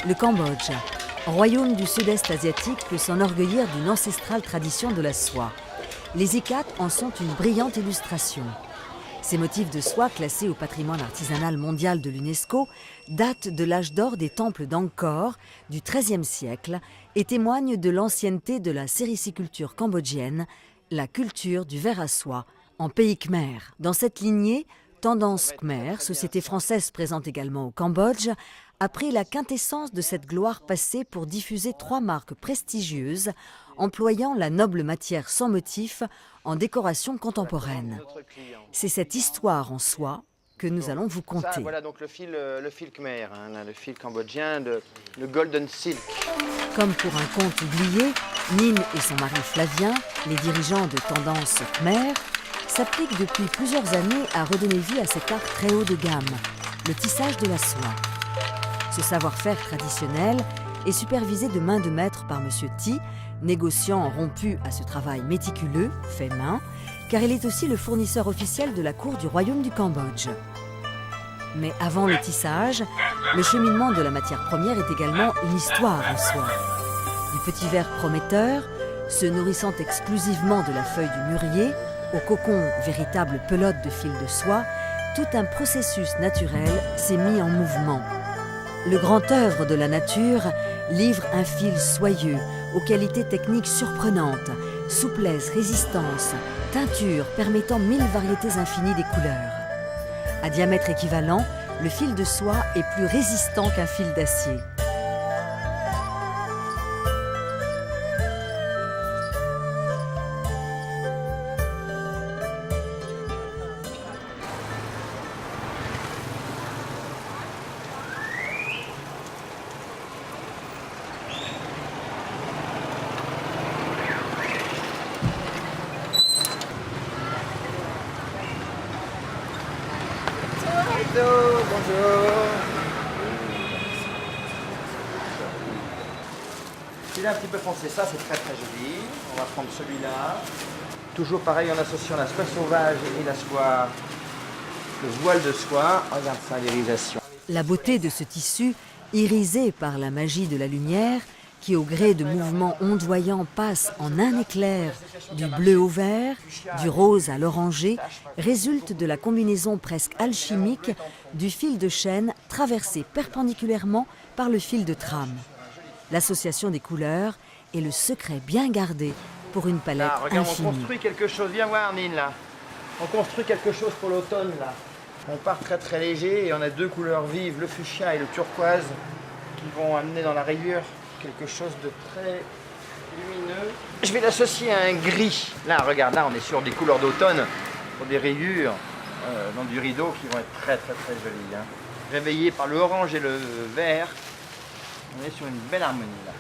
Le Cambodge, royaume du sud-est asiatique, peut s'enorgueillir d'une ancestrale tradition de la soie. Les ikats en sont une brillante illustration. Ces motifs de soie, classés au patrimoine artisanal mondial de l'UNESCO, datent de l'âge d'or des temples d'Angkor du XIIIe siècle et témoignent de l'ancienneté de la sériciculture cambodgienne, la culture du ver à soie en pays khmer. Dans cette lignée, Tendance Khmer, société française présente également au Cambodge, a pris la quintessence de cette gloire passée pour diffuser 3 marques prestigieuses employant la noble matière sans motif en décoration contemporaine. C'est cette histoire en soie que nous allons vous conter. Ça, voilà donc le fil khmer, le fil cambodgien, le golden silk. Comme pour un conte oublié, Nine et son mari Flavien, les dirigeants de Tendance Khmer, s'appliquent depuis plusieurs années à redonner vie à cet art très haut de gamme, le tissage de la soie. Ce savoir-faire traditionnel est supervisé de main de maître par M. Thi, négociant rompu à ce travail méticuleux, fait main, car il est aussi le fournisseur officiel de la cour du royaume du Cambodge. Mais avant le tissage, le cheminement de la matière première est également une histoire en soi. Du petit ver prometteur, se nourrissant exclusivement de la feuille du mûrier, au cocon, véritable pelote de fil de soie, tout un processus naturel s'est mis en mouvement. Le grand œuvre de la nature livre un fil soyeux, aux qualités techniques surprenantes, souplesse, résistance, teinture permettant 1000 variétés infinies des couleurs. À diamètre équivalent, le fil de soie est plus résistant qu'un fil d'acier. Bonjour. Celui-là un petit peu foncé, ça c'est très très joli. On va prendre celui-là. Toujours pareil en associant la soie sauvage et la soie, le voile de soie. Regarde ça, l'irisation. La beauté de ce tissu, irisé par la magie de la lumière, qui au gré de mouvements ondoyants passe en un éclair du bleu au vert, du rose à l'orangé, résulte de la combinaison presque alchimique du fil de chêne traversé perpendiculairement par le fil de trame. L'association des couleurs est le secret bien gardé pour une palette là, regarde, infinie. on construit quelque chose, viens voir Nine là. On construit quelque chose pour l'automne là. On part très très léger et on a 2 couleurs vives, le fuchsia et le turquoise, qui vont amener dans la rayure quelque chose de très lumineux. Je vais l'associer à un gris. Là, regarde, là, on est sur des couleurs d'automne pour des rayures dans du rideau qui vont être très très très jolies. Hein. Réveillées par le orange et le vert, on est sur une belle harmonie là.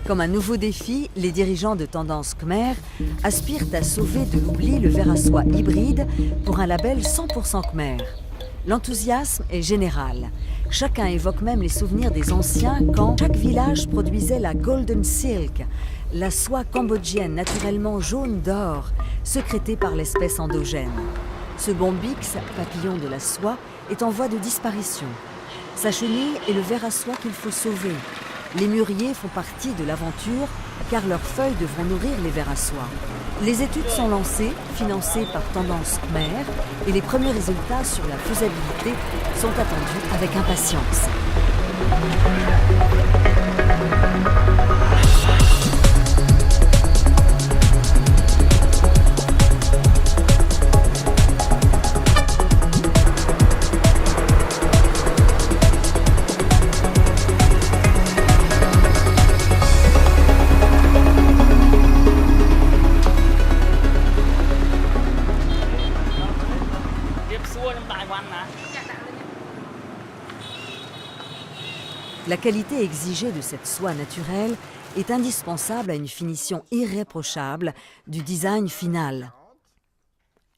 Comme un nouveau défi, les dirigeants de Tendance Khmer aspirent à sauver de l'oubli le ver à soie hybride pour un label 100% Khmer. L'enthousiasme est général. Chacun évoque même les souvenirs des anciens quand chaque village produisait la Golden Silk, la soie cambodgienne naturellement jaune d'or, sécrétée par l'espèce endogène. Ce bombix, papillon de la soie, est en voie de disparition. Sa chenille est le ver à soie qu'il faut sauver. Les mûriers font partie de l'aventure car leurs feuilles devront nourrir les vers à soie. Les études sont lancées, financées par Tendance Khmer, et les premiers résultats sur la faisabilité sont attendus avec impatience. La qualité exigée de cette soie naturelle est indispensable à une finition irréprochable du design final.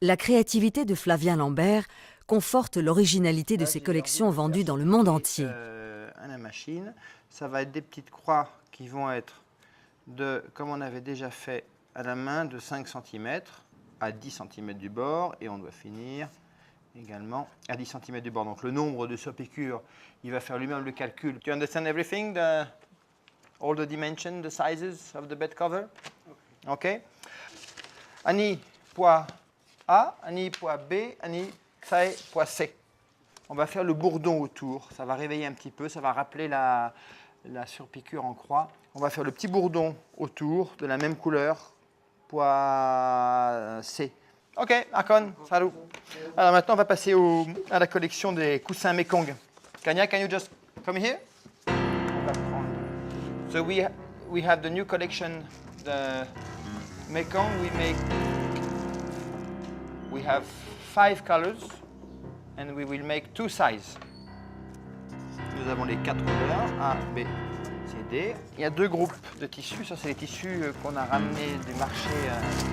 La créativité de Flavien Lambert conforte l'originalité de ses collections vendues dans le monde entier. À la machine, ça va être des petites croix qui vont être comme on avait déjà fait à la main, de 5 cm à 10 cm du bord. Et on doit finir également à 10 cm du bord. Donc le nombre de soie-piqûres, il va faire lui-même le calcul. Do you understand everything? All the dimensions, the sizes of the bed cover? OK. Ani, poids A, Ani, poids B, Ani, poids C. On va faire le bourdon autour. Ça va réveiller un petit peu, ça va rappeler la surpiqûre en croix. On va faire le petit bourdon autour de la même couleur, poids C. OK, Akon, salut. Alors maintenant, on va passer à la collection des coussins Mekong. Kanya, can you just come here? On va prendre. So we have the new collection, the Mekong. We have 5 colors and we will make 2 sizes. Nous avons les 4 couleurs, A, B, C, D. Il y a 2 groupes de tissus. Ça, c'est les tissus qu'on a ramenés du marché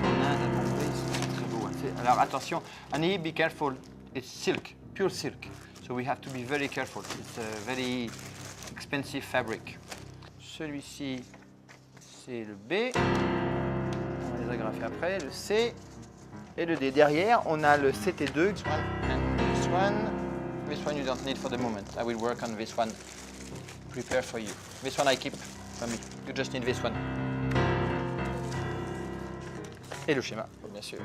en Inde, à Bombay. C'est très beau. Alors attention, Annie, be careful. It's silk, pure silk. So we have to be very careful. It's a very expensive fabric. Celui-ci, c'est le B. On va les agrafer après. Le C et le D. Derrière, on a le CT2. This one and this one. This one you don't need for the moment. I will work on this one. Prepare for you. This one I keep for me. You just need this one. Et le schéma, bien sûr.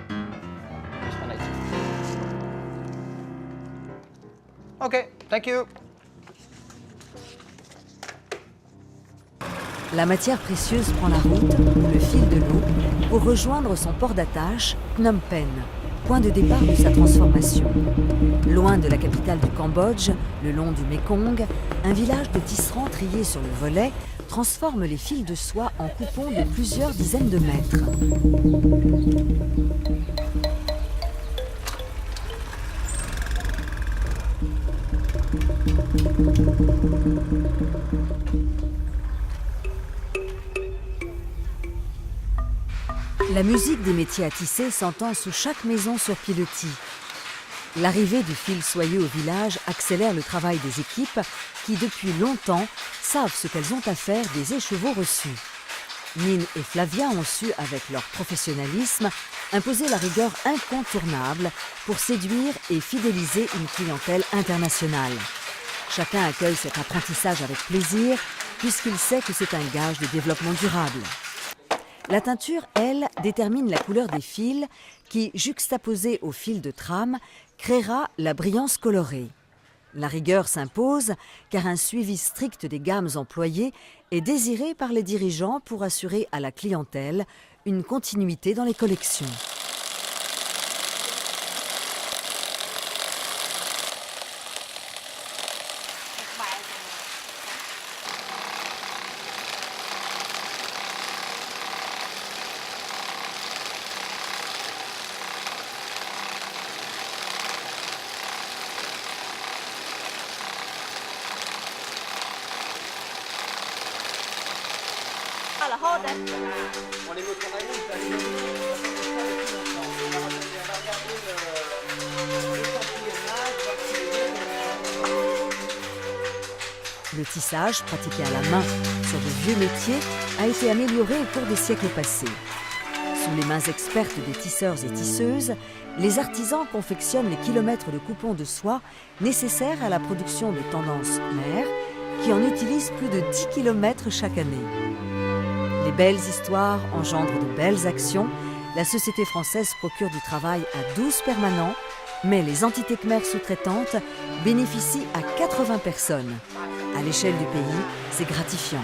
This one I keep. OK, thank you. La matière précieuse prend la route, le fil de l'eau, pour rejoindre son port d'attache, Phnom Penh, point de départ de sa transformation. Loin de la capitale du Cambodge, le long du Mékong, un village de tisserands triés sur le volet transforme les fils de soie en coupons de plusieurs dizaines de mètres. La musique des métiers à tisser s'entend sous chaque maison sur pilotis. L'arrivée du fil soyeux au village accélère le travail des équipes qui, depuis longtemps, savent ce qu'elles ont à faire des écheveaux reçus. Nine et Flavia ont su, avec leur professionnalisme, imposer la rigueur incontournable pour séduire et fidéliser une clientèle internationale. Chacun accueille cet apprentissage avec plaisir, puisqu'il sait que c'est un gage de développement durable. La teinture, elle, détermine la couleur des fils qui, juxtaposée au fil de trame, créera la brillance colorée. La rigueur s'impose car un suivi strict des gammes employées est désiré par les dirigeants pour assurer à la clientèle une continuité dans les collections. On les met au tournail, ça les met depuis longtemps. On va regarder Le tissage, pratiqué à la main sur de vieux métiers, a été amélioré au cours des siècles passés. Sous les mains expertes des tisseurs et tisseuses, les artisans confectionnent les kilomètres de coupons de soie nécessaires à la production de tendances mères, qui en utilisent plus de 10 km chaque année. Les belles histoires engendrent de belles actions. La société française procure du travail à 12 permanents, mais les entités Khmer sous-traitantes bénéficient à 80 personnes. À l'échelle du pays, c'est gratifiant.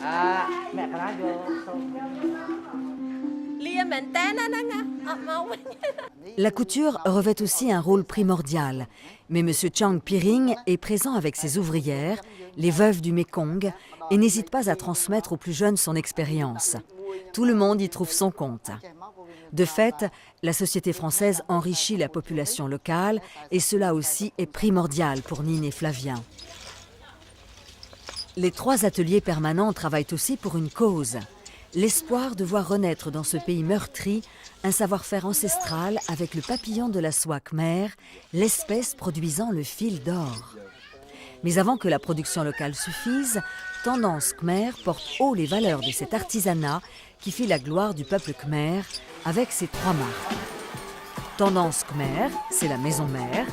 À, mẹ có lá vô. La couture revêt aussi un rôle primordial, mais M. Chang Piring est présent avec ses ouvrières, les veuves du Mekong, et n'hésite pas à transmettre aux plus jeunes son expérience. Tout le monde y trouve son compte. De fait, la société française enrichit la population locale et cela aussi est primordial pour Nine et Flavien. Les 3 ateliers permanents travaillent aussi pour une cause. L'espoir de voir renaître dans ce pays meurtri un savoir-faire ancestral avec le papillon de la soie khmer, l'espèce produisant le fil d'or. Mais avant que la production locale suffise, Tendance Khmer porte haut les valeurs de cet artisanat qui fit la gloire du peuple khmer avec ses 3 marques. Tendance Khmer, c'est la maison mère,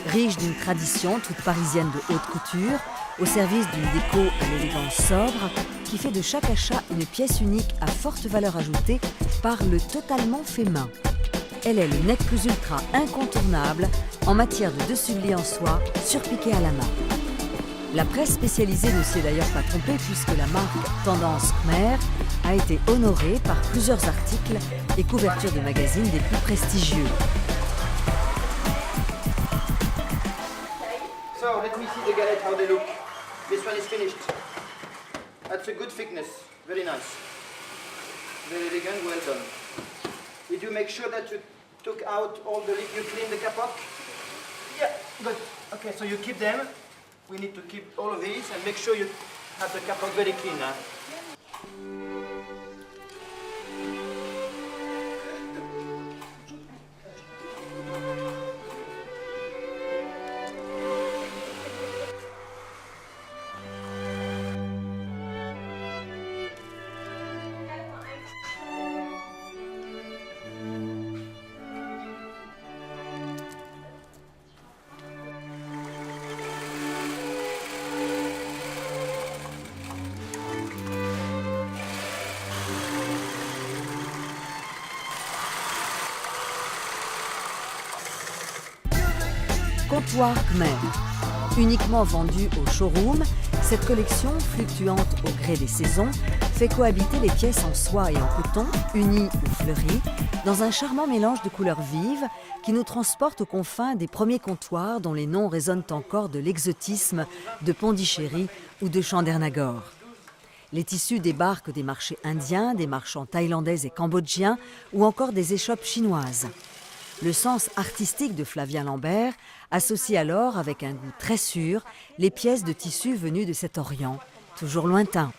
riche d'une tradition toute parisienne de haute couture, au service d'une déco à l'élégance sobre, qui fait de chaque achat une pièce unique à forte valeur ajoutée par le totalement fait main. Elle est le nec plus ultra incontournable en matière de dessus de lit en soie surpiqué à la main. La presse spécialisée ne s'y est d'ailleurs pas trompée puisque la marque Tendance Khmer a été honorée par plusieurs articles et couvertures de magazines des plus prestigieux. So, let me see the galette, how they look. This one is finished. That's a good thickness, very nice. Very elegant, well done. Did you make sure that you took out all the, you clean the capoc? Yeah, good. Okay, so you keep them. We need to keep all of these and make sure you have the capoc very clean. Huh? Comptoir Khmer. Uniquement vendue au showroom, cette collection, fluctuante au gré des saisons, fait cohabiter les pièces en soie et en coton, unies ou fleuries, dans un charmant mélange de couleurs vives qui nous transporte aux confins des premiers comptoirs dont les noms résonnent encore de l'exotisme de Pondichéry ou de Chandernagore. Les tissus débarquent des marchés indiens, des marchands thaïlandais et cambodgiens ou encore des échoppes chinoises. Le sens artistique de Flavien Lambert associe alors avec un goût très sûr les pièces de tissu venues de cet Orient, toujours lointain.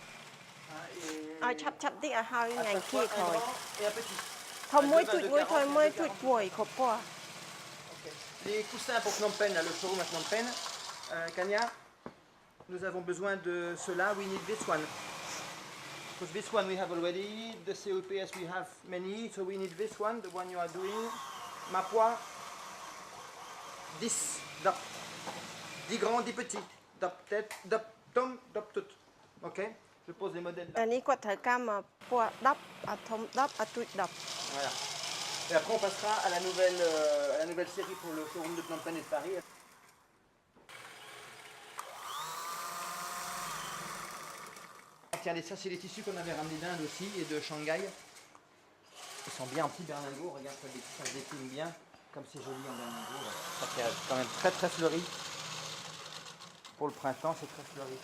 Les coussins pour Phnom Penh, là, le showroom à Phnom Penh, Kanya, nous avons besoin de cela, we need this one. Because this one we have already, the COPS we have many, so we need this one, the one you are doing. Mapua, 10, dop. 10 grands, 10 petits. Dop tête, dop tom, dop tout. Ok? Je pose les modèles là. Voilà. Et après on passera à la nouvelle série pour le showroom de Phnom Penh et de Paris. Regardez, ça c'est les tissus qu'on avait ramenés d'Inde aussi et de Shanghai. Ils sont bien en petits berlingots, regarde ça se décline bien, comme c'est joli en berlingot. Ça fait quand même très très fleuri. Pour le printemps, c'est très fleuri.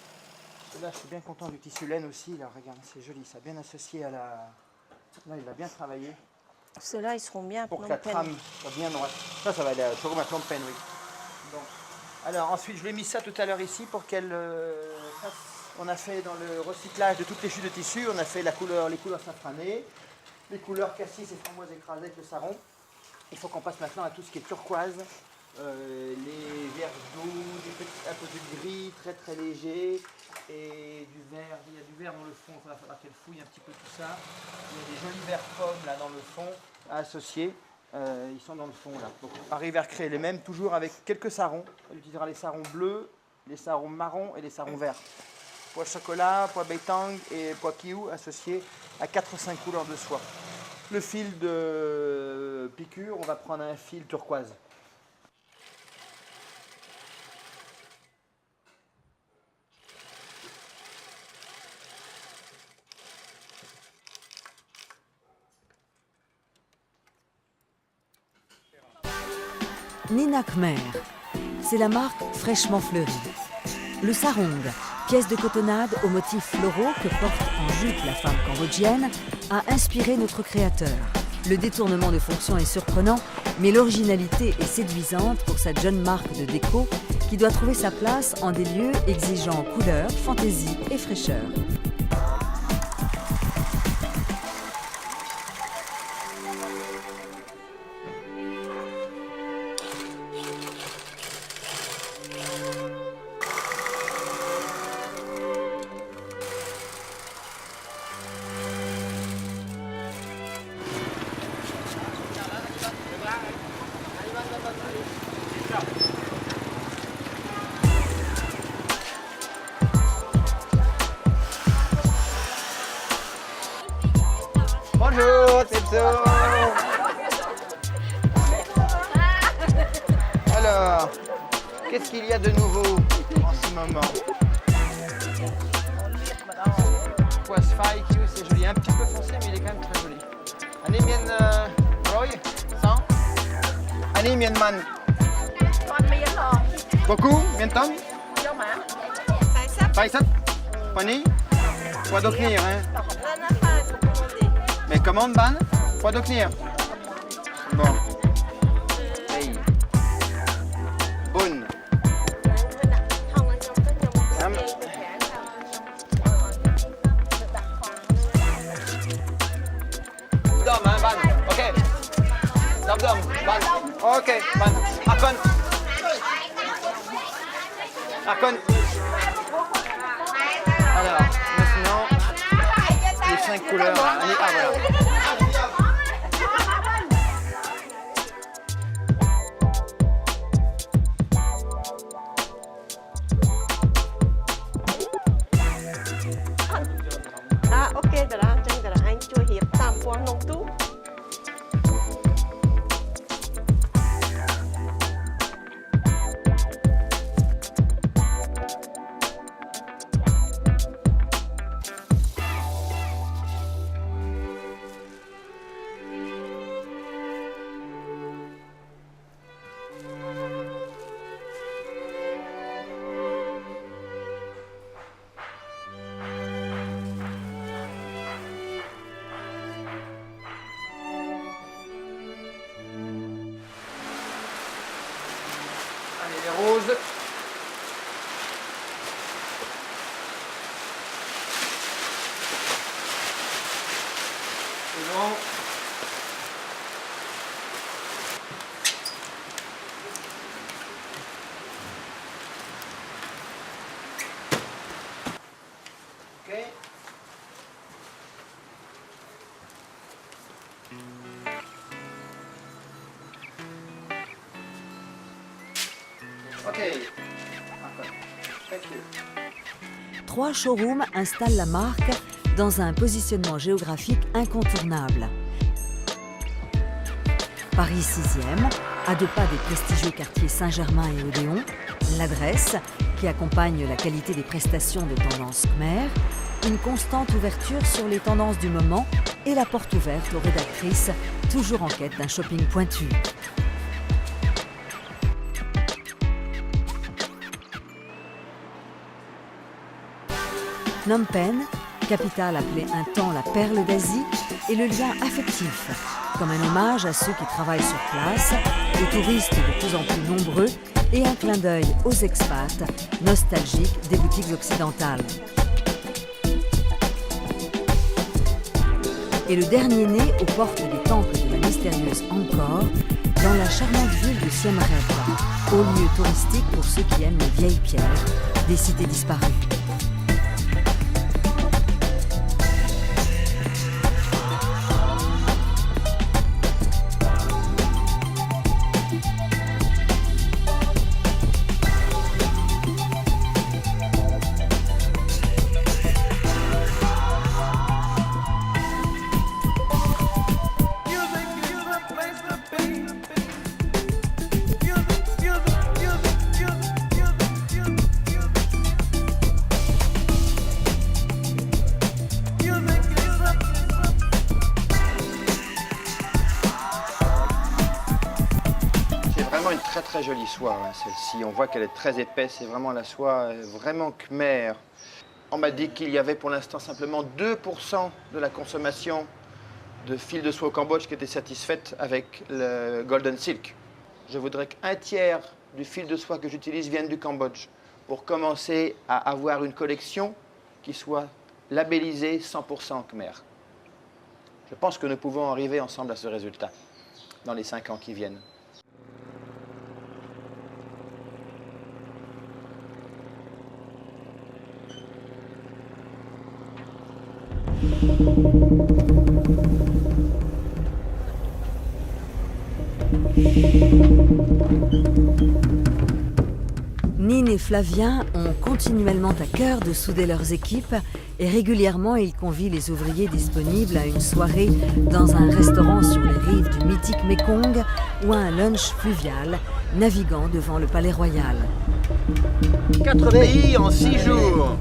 Et là, je suis bien content du tissu laine aussi. Là, regarde, c'est joli, ça a bien associé à la... Là, il va bien travailler. Ceux-là, ils seront bien pour que la trame soit bien droite. Ça va aller au showroom à Phnom Penh, oui. Donc, alors ensuite, je l'ai mis ça tout à l'heure ici pour qu'elle fasse... On a fait dans le recyclage de toutes les chutes de tissu, on a fait les couleurs safranées, les couleurs cassis et framboises écrasées avec le sarron. Il faut qu'on passe maintenant à tout ce qui est turquoise, les verts d'eau, un peu de gris très très léger et du vert. Il y a du vert dans le fond, il va falloir qu'elle fouille un petit peu tout ça. Il y a des jolis verts pommes là dans le fond à associer. Ils sont dans le fond là. Donc on arrive à recréer les mêmes, toujours avec quelques sarrons. On utilisera les sarrons bleus, les sarrons marrons et les sarrons verts. Pois chocolat, pois beitang et pois kiou associés à 4 ou 5 couleurs de soie. Le fil de piqûre, on va prendre un fil turquoise. Nina Khmer. C'est la marque fraîchement fleurie. Le sarong, pièce de cotonnade aux motifs floraux que porte en jupe la femme cambodgienne, a inspiré notre créateur. Le détournement de fonction est surprenant, mais l'originalité est séduisante pour cette jeune marque de déco qui doit trouver sa place en des lieux exigeant couleur, fantaisie et fraîcheur. Bonjour, Tepso. Alors, qu'est-ce qu'il y a de nouveau en ce moment? Poisse faille, c'est joli, un petit peu foncé, mais il est quand même très joli. Annie Mien Roy, sans Annie Mien Man. Beaucoup, Mien Tom. Païsat, Pani. Quoi d'autre hein? Mais commande ban? Quoi d'autre? Bon. Hey. Bonne. Dom, hein, ban. Ok. Dom, ban. Ok, ban. Akon. Akon. Alors, maintenant, les 5 couleurs. Allez, ah voilà. Ok, rồi đó, chân rồi anh chui hiệp tam quan nông tú. Allez, les roses. C'est bon. Ok. Ok. Thank you. 3 showrooms installent la marque dans un positionnement géographique incontournable. Paris 6e, à 2 pas des prestigieux quartiers Saint-Germain et Odéon, l'adresse, qui accompagne la qualité des prestations de tendance Khmer, une constante ouverture sur les tendances du moment et la porte ouverte aux rédactrices, toujours en quête d'un shopping pointu. Phnom Penh, capitale appelée un temps la perle d'Asie, est le lien affectif, comme un hommage à ceux qui travaillent sur place, aux touristes de plus en plus nombreux et un clin d'œil aux expats, nostalgiques des boutiques occidentales. Et le dernier né aux portes des temples de la mystérieuse Angkor, dans la charmante ville de Siem Reap, haut lieu touristique pour ceux qui aiment les vieilles pierres des cités disparues. vraiment une très très jolie soie, hein, celle-ci. On voit qu'elle est très épaisse, c'est vraiment la soie vraiment khmer. On m'a dit qu'il y avait pour l'instant simplement 2% de la consommation de fil de soie au Cambodge qui était satisfaite avec le Golden Silk. Je voudrais qu'un tiers du fil de soie que j'utilise vienne du Cambodge pour commencer à avoir une collection qui soit labellisée 100% Khmer. Je pense que nous pouvons arriver ensemble à ce résultat dans les 5 ans qui viennent. Nine et Flavien ont continuellement à cœur de souder leurs équipes et régulièrement ils convient les ouvriers disponibles à une soirée dans un restaurant sur les rives du mythique Mekong ou à un lunch fluvial naviguant devant le palais royal. 4 pays en 6 jours.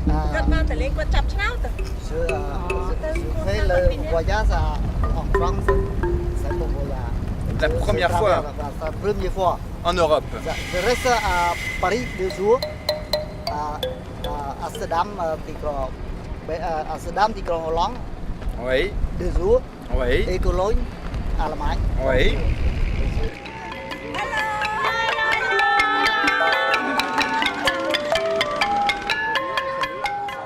Je fais le voyage en France. C'est mon voyage. La première fois La première fois. en Europe. Je reste à Paris 2 jours, à Amsterdam, du Grand Hollande, Oui, 2 jours, oui, et Cologne, Allemagne. oui.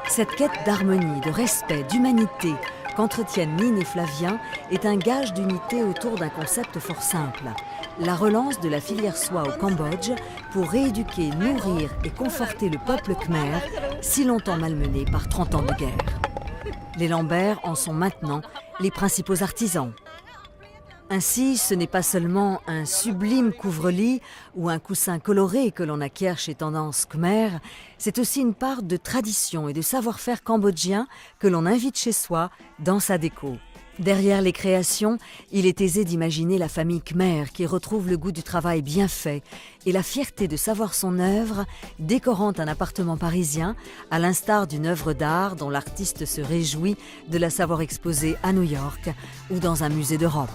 Cette quête d'harmonie, de respect, d'humanité qu'entretiennent Nine et Flavien est un gage d'unité autour d'un concept fort simple. La relance de la filière soie au Cambodge pour rééduquer, nourrir et conforter le peuple khmer, si longtemps malmené par 30 ans de guerre. Les Lambert en sont maintenant les principaux artisans. Ainsi, ce n'est pas seulement un sublime couvre-lit ou un coussin coloré que l'on acquiert chez Tendance Khmer, c'est aussi une part de tradition et de savoir-faire cambodgien que l'on invite chez soi dans sa déco. Derrière les créations, il est aisé d'imaginer la famille Khmer qui retrouve le goût du travail bien fait et la fierté de savoir son œuvre décorant un appartement parisien, à l'instar d'une œuvre d'art dont l'artiste se réjouit de la savoir exposée à New York ou dans un musée d'Europe.